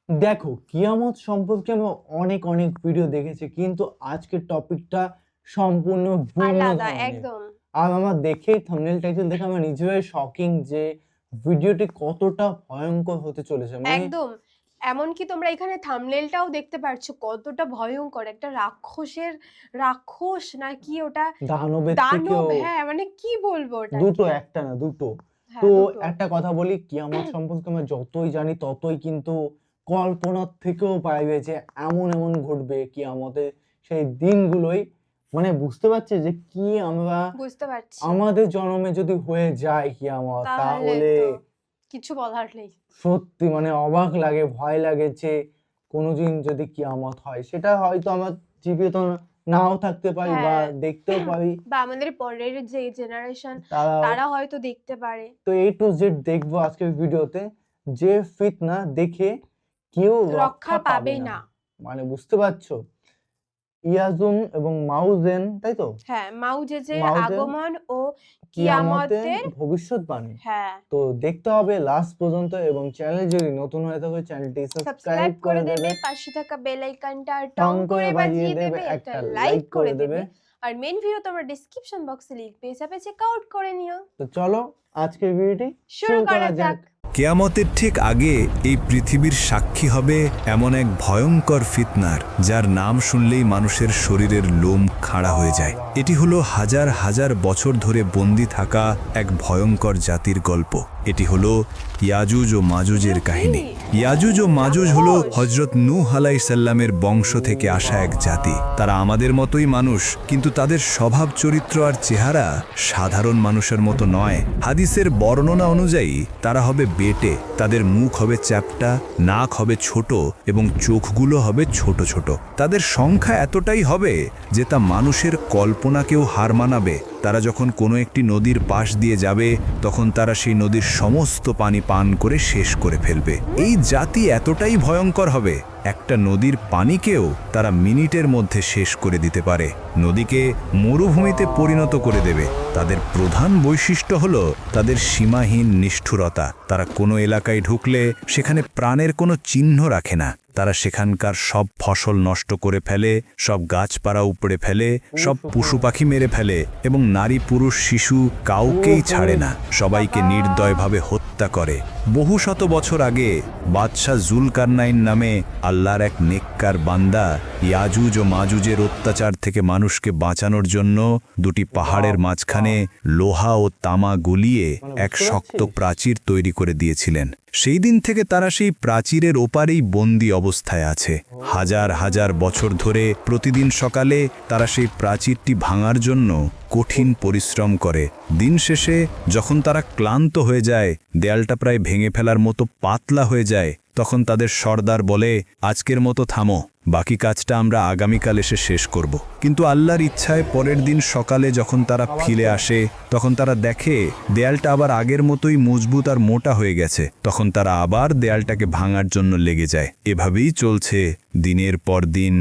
দেখো, কিয়ামত সম্পর্কে আমি অনেক অনেক ভিডিও দেখেছি, কিন্তু আজকের টপিকটা সম্পূর্ণ ভিন্ন আলাদা ধরনের। একদম। আর আমার দেখেই থাম্বনেল টাইটেল দেখে আমার নিজেরাই শকিং যে ভিডিওটি কতটা ভয়ঙ্কর হতে চলেছে। মানে একদম। এমনকি তোমরা এখানে থাম্বনেলটাও দেখতে পারছো কতটা ভয়ঙ্কর। একটা রাক্ষস নাকি ওটা দানবের থেকেও দানব, হ্যাঁ, মানে কি বলবো দুটো, ওটাকে? একটা না দুটো। তো হ্যাঁ, দুটো। একটা কথা বলি, কিয়ামত সম্পর্কে আমরা যতই জানি ততই কিন্তু কল্পনার থেকেও বাইরে যে এমন এমন ঘটবে কিয়ামতের সেই দিনগুলোই। মানে বুঝতে পারছি যে কি আমরা বুঝতে পারছি। আমাদের জন্মে যদি হয়ে যায় কিয়ামত, তাহলে তাহলে তো কিছু বলার নেই। সত্যি মানে অবাক লাগে, ভয় লাগে যে কোনোদিন যদি কিয়ামত হয়, সেটা হয়তো আমরা জীবিত নাও থাকতে পারি বা হ্যাঁ। দেখতেও পারি। বা আমাদের পরের যে জেনারেশন তারাও। তারা হয়তো দেখতে পারে। তো A to Z দেখবো আজকের ভিডিওতে, যে ফিতনা দেখে কেউ রক্ষা রক্ষা পাবে পাবে না। না। মানে বুঝতে পারছো? ইয়াজুন এবং মাউজেন, তাই তো? হ্যাঁ, মাউজেজের মাউজেন আগমন ও কিয়ামতের কিয়ামতের। ভবিষ্যৎবাণী। হ্যাঁ, তো দেখতে হবে লাস্ট পর্যন্ত, এবং চ্যানেলে যদি নতুন হয়ে থাকে চ্যানেলটি সাবস্ক্রাইব সাবস্ক্রাইব করে করে দেবে, দেবে, পাশে থাকা বেল আইকনটা টং টং করে করে বাজিয়ে বাজিয়ে দেবে, দেবে, একটা একটা লাইক লাইক করে করে দেবে। দেবে। আর মেইন ভিডিও তোমরা ডেসক্রিপশন বক্সে লিংক পেয়ে যাবে, চেক আউট করে নিও। তো চলো আজকের ভিডিওটি শুরু শুরু করা করা যাক। যাক। কেয়ামতের ঠিক আগে এই পৃথিবীর সাক্ষী হবে এমন এক ভয়ঙ্কর ফিতনার, যার নাম শুনলেই মানুষের শরীরের লোম খাড়া হয়ে যায়। এটি হলো হাজার হাজার বছর ধরে বন্দী থাকা এক ভয়ঙ্কর জাতির গল্প। এটি হলো ইয়াজুজ ও মাজুজের কাহিনী। ইয়াজুজ ও মাজুজ হলো হজরত নূহ আলাইহিসসালামের বংশ থেকে আসা এক জাতি। তারা আমাদের মতোই মানুষ, কিন্তু তাদের স্বভাব চরিত্র আর চেহারা সাধারণ মানুষের মতো নয়। হাদিসের বর্ণনা অনুযায়ী তারা হবে বেটে, তাদের মুখ হবে চ্যাপ্টা, নাক হবে ছোট এবং চোখগুলো হবে ছোট ছোট। তাদের সংখ্যা এতটাই হবে যে তা মানুষের কল্পনাকেও হার মানাবে। তারা যখন কোনো একটি নদীর পাশ দিয়ে যাবে, তখন তারা সেই নদীর সমস্ত পানি পান করে শেষ করে ফেলবে। এই জাতি এতটাই ভয়ঙ্কর হবে, একটা নদীর পানিকেও তারা মিনিটের মধ্যে শেষ করে দিতে পারে, নদীকে মরুভূমিতে পরিণত করে দেবে। তাদের প্রধান বৈশিষ্ট্য হলো তাদের সীমাহীন নিষ্ঠুরতা। তারা কোনো এলাকায় ঢুকলে সেখানে প্রাণের কোনো চিহ্ন রাখে না। তারা সেখানকার সব ফসল নষ্ট করে ফেলে, সব গাছপালা উপড়ে ফেলে, সব পশু পাখি মেরে ফেলে এবং নারী পুরুষ শিশু কাউকেই ছাড়ে না, সবাইকে নির্দয়ভাবে হত্যা করে। বহু শত বছর আগে বাদশাহ জুলকারনাইন নামে আল্লাহর এক নেককার বান্দা ইয়াজুজ ও মাজুজের অত্যাচার থেকে মানুষকে বাঁচানোর জন্য দুটি পাহাড়ের মাঝখানে লোহা ও তামা গলিয়ে এক শক্ত প্রাচীর তৈরি করে দিয়েছিলেন। সেই দিন থেকে তারা সেই প্রাচীরের ওপারেই বন্দী অবস্থায় আছে। হাজার হাজার বছর ধরে প্রতিদিন সকালে তারা সেই প্রাচীরটি ভাঙার জন্য কঠিন পরিশ্রম করে। দিন শেষে যখন তারা ক্লান্ত হয়ে যায়, দেয়ালটা প্রায় ভেঙে ফেলার মতো পাতলা হয়ে যায়, তখন তাদের সর্দার বলে, আজকের মতো থামো, বাকি কাজটা আমরা আগামীকাল এসে শেষ করব। কিন্তু আল্লাহর ইচ্ছায় পরের দিন সকালে যখন তারা ফিরে আসে, তখন তারা দেখে দেয়ালটা আবার আগের মতোই মজবুত আর মোটা হয়ে গেছে। তখন তারা আবার দেয়ালটাকে ভাঙার জন্য লেগে যায়। এভাবেই চলছে দিনের পর দিন,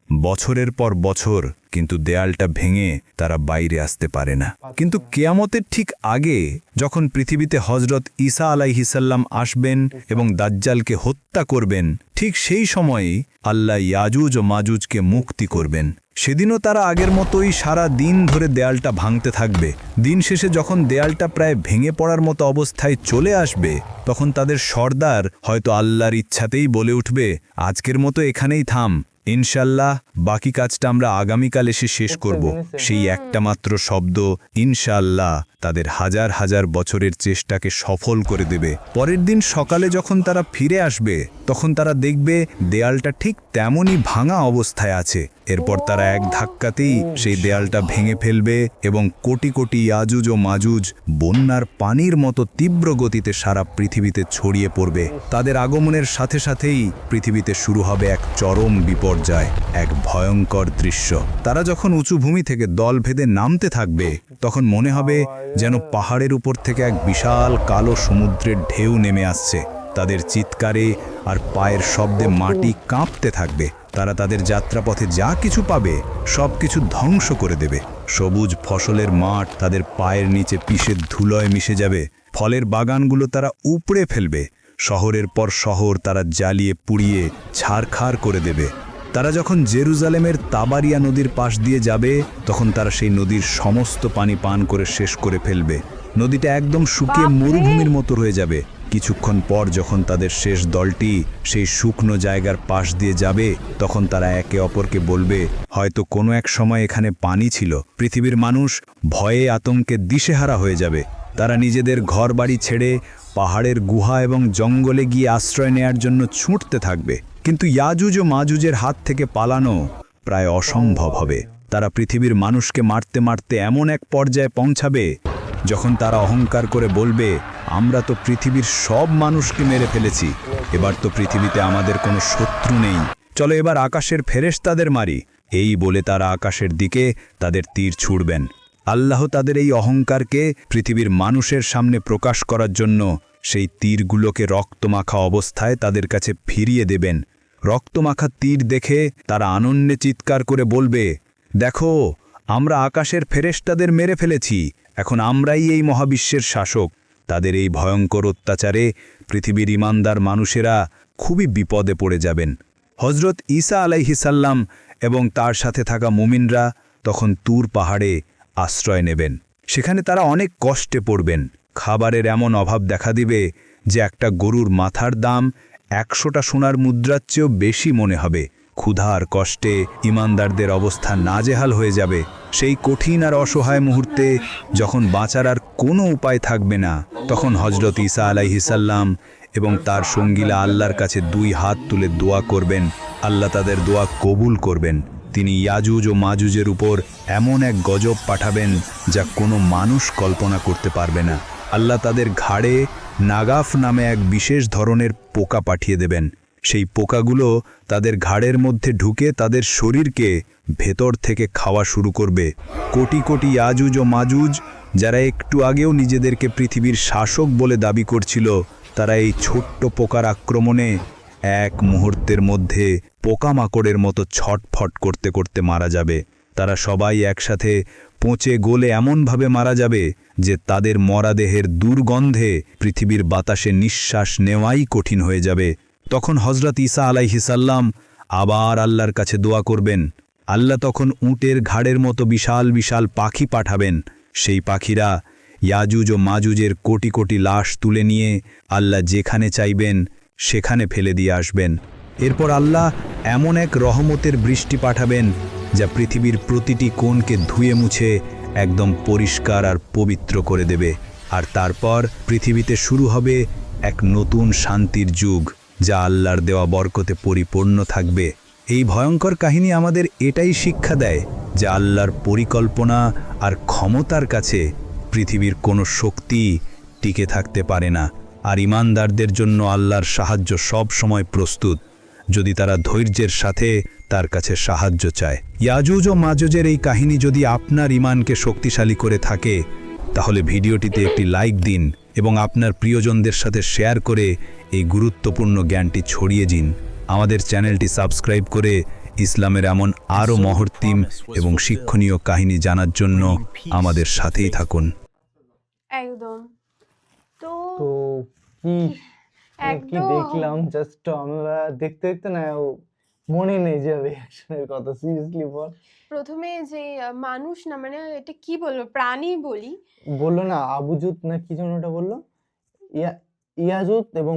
বছরের পর বছর, কিন্তু দেয়ালটা ভেঙে তারা বাইরে আসতে পারে না। কিন্তু কেয়ামতের ঠিক আগে যখন পৃথিবীতে হজরত ঈসা আলাইহিসাল্লাম আসবেন এবং দাজ্জালকে হত্যা করবেন, ঠিক সেই সময়েই আল্লাহ ইয়াজুজ ও মাজুজকে মুক্তি করবেন। সেদিনও তারা আগের মতোই সারা দিন ধরে দেয়ালটা ভাঙতে থাকবে। দিন শেষে যখন দেয়ালটা প্রায় ভেঙে পড়ার মতো অবস্থায় চলে আসবে, তখন তাদের সর্দার হয়তো আল্লাহর ইচ্ছাতেই বলে উঠবে, আজকের মতো এখানেই থাম, ইনশাল্লাহ বাকি কাজটা আমরা আগামীকাল এসে শেষ করব। সেই একটা মাত্র শব্দ ইনশাল্লাহ তাদের হাজার হাজার বছরের চেষ্টাকে সফল করে দেবে। পরের দিন সকালে যখন তারা ফিরে আসবে, তখন তারা দেখবে দেয়ালটা ঠিক তেমনই ভাঙা অবস্থায় আছে। এরপর তারা এক ধাক্কাতেই সেই দেয়ালটা ভেঙে ফেলবে এবং কোটি কোটি ইয়াজুজ ও মাজুজ বন্যার পানির মতো তীব্র গতিতে সারা পৃথিবীতে ছড়িয়ে পড়বে। তাদের আগমনের সাথে সাথেই পৃথিবীতে শুরু হবে এক চরম বিপর্যয়, এক ভয়ঙ্কর দৃশ্য। তারা যখন উঁচু ভূমি থেকে দল ভেদে নামতে থাকবে, তখন মনে হবে যেন পাহাড়ের উপর থেকে এক বিশাল কালো সমুদ্রের ঢেউ নেমে আসছে। তাদের চিৎকারে আর পায়ের শব্দে মাটি কাঁপতে থাকবে। তারা তাদের যাত্রাপথে যা কিছু পাবে সব কিছু ধ্বংস করে দেবে। সবুজ ফসলের মাঠ তাদের পায়ের নিচে পিষে ধুলোয় মিশে যাবে। ফলের বাগানগুলো তারা উপড়ে ফেলবে। শহরের পর শহর তারা জ্বালিয়ে পুড়িয়ে ছারখার করে দেবে। তারা যখন জেরুজালেমের তাবারিয়া নদীর পাশ দিয়ে যাবে তখন তারা সেই নদীর সমস্ত পানি পান করে শেষ করে ফেলবে। নদীটা একদম শুকিয়ে বাপরে! মরুভূমির মতো হয়ে যাবে। কিছুক্ষণ পর যখন তাদের শেষ দলটি সেই শুকনো জায়গার পাশ দিয়ে যাবে তখন তারা একে অপরকে বলবে, হয়তো কোনো এক সময় এখানে পানি ছিল। পৃথিবীর মানুষ ভয়ে আতঙ্কে দিশেহারা হয়ে যাবে। তারা নিজেদের ঘরবাড়ি ছেড়ে পাহাড়ের গুহা এবং জঙ্গলে গিয়ে আশ্রয় নেয়ার জন্য ছুটতে থাকবে। কিন্তু ইয়াজুজ ও মাজুজের হাত থেকে পালানো প্রায় অসম্ভব হবে। তারা পৃথিবীর মানুষকে মারতে মারতে এমন এক পর্যায়ে পৌঁছাবে যখন তারা অহংকার করে বলবে, আমরা তো পৃথিবীর সব মানুষকে মেরে ফেলেছি, এবার তো পৃথিবীতে আমাদের কোনো শত্রু নেই, চলো এবার আকাশের ফেরেশতাদের মারি। এই বলে তারা আকাশের দিকে তাদের তীর ছুড়বেন। আল্লাহ তাদের এই অহংকারকে পৃথিবীর মানুষের সামনে প্রকাশ করার জন্য সেই তীরগুলোকে রক্তমাখা অবস্থায় তাদের কাছে ফিরিয়ে দেবেন। রক্তমাখা তীর দেখে তারা আনন্দে চিৎকার করে বলবে, দেখো, আমরা আকাশের ফেরেশতাদের মেরে ফেলেছি, এখন আমরাই এই মহাবিশ্বের শাসক। তাদের এই ভয়ঙ্কর অত্যাচারে পৃথিবীর ঈমানদার মানুষেরা খুবই বিপদে পড়ে যাবেন। হজরত ঈসা আলাইহিসাল্লাম এবং তার সাথে থাকা মুমিনরা তখন তুর পাহাড়ে আশ্রয় নেবেন। সেখানে তারা অনেক কষ্টে পড়বেন। খাবারের এমন অভাব দেখা দিবে যে একটা গরুর মাথার দাম 100টা সোনার মুদ্রার চেয়েও বেশি মনে হবে। ক্ষুধা আর কষ্টে ঈমানদারদের অবস্থা নাজেহাল হয়ে যাবে। সেই কঠিন আর অসহায় মুহূর্তে যখন বাঁচার আর কোনো উপায় থাকবে না, তখন হজরত ঈসা আলাইহিসাল্লাম এবং তার সঙ্গীরা আল্লাহর কাছে 2 হাত তুলে দোয়া করবেন। আল্লাহ তাদের দোয়া কবুল করবেন। তিনি ইয়াজুজ ও মাজুজের উপর এমন এক গজব পাঠাবেন যা কোনো মানুষ কল্পনা করতে পারবে না। আল্লাহ তাদের ঘাড়ে নাগাফ নামে এক বিশেষ ধরনের পোকা পাঠিয়ে দেবেন। সেই পোকাগুলো তাদের ঘাড়ের মধ্যে ঢুকে তাদের শরীরকে ভেতর থেকে খাওয়া শুরু করবে। কোটি কোটি ইয়াজুজ ও মাজুজ, যারা একটু আগেও নিজেদেরকে পৃথিবীর শাসক বলে দাবি করছিল, তারা এই ছোট্ট পোকার আক্রমণে এক মুহূর্তের মধ্যে পোকামাকড়ের মতো ছটফট করতে করতে মারা যাবে। তারা সবাই একসাথে পচে গলে এমনভাবে মারা যাবে যে তাদের মরাদেহের দুর্গন্ধে পৃথিবীর বাতাসে নিঃশ্বাস নেওয়াই কঠিন হয়ে যাবে। তখন হজরত ঈসা আলাইহিসাল্লাম আবার আল্লাহর কাছে দোয়া করবেন। আল্লাহ তখন উটের ঘাড়ের মতো বিশাল বিশাল পাখি পাঠাবেন। সেই পাখিরা ইয়াজুজ ও মাজুজের কোটি কোটি লাশ তুলে নিয়ে আল্লাহ যেখানে চাইবেন সেখানে ফেলে দিয়ে আসবেন। এরপর আল্লাহ এমন এক রহমতের বৃষ্টি পাঠাবেন যা পৃথিবীর প্রতিটি কোণকে ধুয়ে মুছে একদম পরিষ্কার আর পবিত্র করে দেবে। আর তারপর পৃথিবীতে শুরু হবে এক নতুন শান্তির যুগ, যা আল্লাহর দেওয়া বরকতে পরিপূর্ণ থাকবে। এই ভয়ঙ্কর কাহিনী আমাদের এটাই শিক্ষা দেয় যে আল্লাহর পরিকল্পনা আর ক্ষমতার কাছে পৃথিবীর কোনো শক্তি টিকে থাকতে পারে না। আর ঈমানদারদের জন্য আল্লাহর সাহায্য সব সময় প্রস্তুত, যদি তারা ধৈর্যের সাথে তার কাছে সাহায্য চায়। ইয়াজুজ ও মাজুজের এই কাহিনী যদি আপনার ঈমানকে শক্তিশালী করে থাকে, তাহলে ভিডিওটিতে একটি লাইক দিন এবং আপনার প্রিয়জনদের সাথে শেয়ার করে এই গুরুত্বপূর্ণ জ্ঞানটি ছড়িয়ে দিন। আমাদের চ্যানেলটি সাবস্ক্রাইব করে ইসলামের এমন আরও মহর্তিম এবং শিক্ষণীয় কাহিনী জানার জন্য আমাদের সাথেই থাকুন। একদম। তো তো কি কি একদম দেখলাম, জাস্ট আমরা দেখতে দেখতে না মনে নেই যে রিয়াকশনের কথা। সিরিয়াসলি বল, প্রথমে যে মানুষ না, মানে এটা কি বলবো, প্রাণী বলি। বললো না আবুজুত না কি যেন ওটা বললো, ইয়াজুত এবং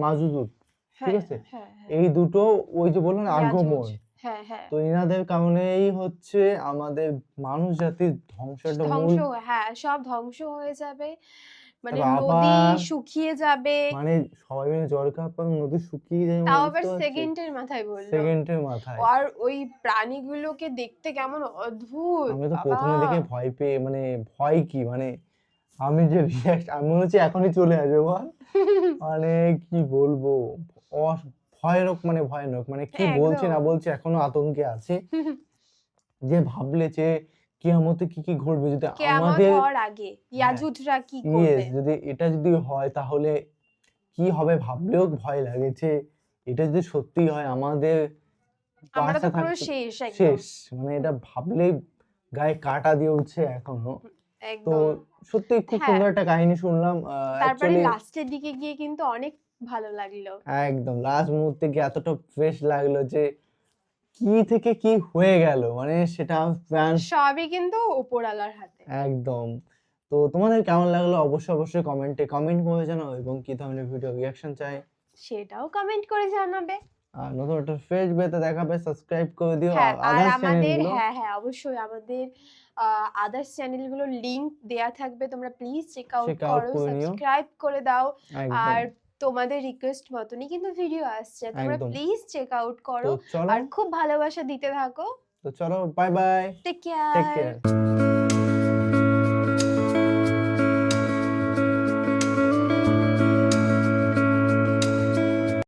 মাজুজুত, ঠিক হ্যাঁ আছে, হ্যাঁ হ্যাঁ, এই দুটো ওই যে বললো না আগমন, হ্যাঁ হ্যাঁ, তো এনাদের কারণেই হচ্ছে আমাদের মানুষ জাতির ধ্বংসটা মূল। ধ্বংস, হ্যাঁ সব ধ্বংস হয়ে যাবে, মানে তারপর নদী আবার শুকিয়ে যাবে। মানে সবাই মিলে জল খাওয়ার পর নদী শুকিয়ে যায়, তাও আবার সেকেন্ডের মাথায় বললো। সেকেন্ডের মাথায়। আর ওই প্রাণীগুলোকে দেখতে কেমন অদ্ভুত, আমি তো বাবা। প্রথমে দেখে ভয় পেয়ে মানে ভয় কি মানে আমি যে রিয়াক্ট, আমি মনে হচ্ছে এখনই চলে আসবে বল, মানে কি বলবো, ভয়ানক, মানে ভয়ানক, মানে কি বলছে না একদম। বলছে এখনো আতঙ্কে আছে। যে ভাবলে যে কিয়ামতে কি কি ঘটবে, যদি কেয়ামত আমাদের হওয়ার আগে ইয়াজুজরা কি করবে। যদি এটা যদি হয় তাহলে কি হবে, ভাবলেও ভয় লাগে যে এটা যদি সত্যি হয় আমাদের আমরা তো বাঁচা পুরো থাকতে শেষ একদম। শেষ, মানে এটা ভাবলেই গায়ে কাঁটা দিয়ে উঠছে এখনো। তো একদম। সত্যি খুব হ্যাঁ। সুন্দর একটা কাহিনী শুনলাম। তারপরে অ্যাকচুয়ালি লাস্টের দিকে গিয়ে কিন্তু অনেক ভালো লাগলো। একদম লাস্ট মুহূর্তে গিয়ে এতটা ফ্রেশ লাগলো যে কি থেকে কি হয়ে গেল, মানে সেটা ফ্যান্স সবই কিন্তু উপরওয়ালার হাতে। একদম। তো তোমাদের কেমন লাগলো অবশ্যই কমেন্টে কমেন্ট করে জানাও, এবং কি ধরনের ভিডিও রিয়াকশন চাই সেটাও কমেন্ট করে জানাবে। আর নতুন একটা ফ্রেশ ভিডিওতে দেখাবে, সাবস্ক্রাইব করে দিও হ্যাঁ, আর আদার্স আমাদের চ্যানেলগুলো। হ্যাঁ অবশ্যই আমাদের আদার্স চ্যানেলগুলোর লিংক দেয়া থাকবে, তোমরা please check out check out করো, করে নিও। সাবস্ক্রাইব করে দাও। একদম। আর তোমাদের রিকোয়েস্ট মতনই কিন্তু ভিডিও আসছে, তোমরা একদম। প্লিজ চেক আউট তো করো চলো আর খুব ভালোবাসা দিতে থাকো। Bye bye, take take care. Care.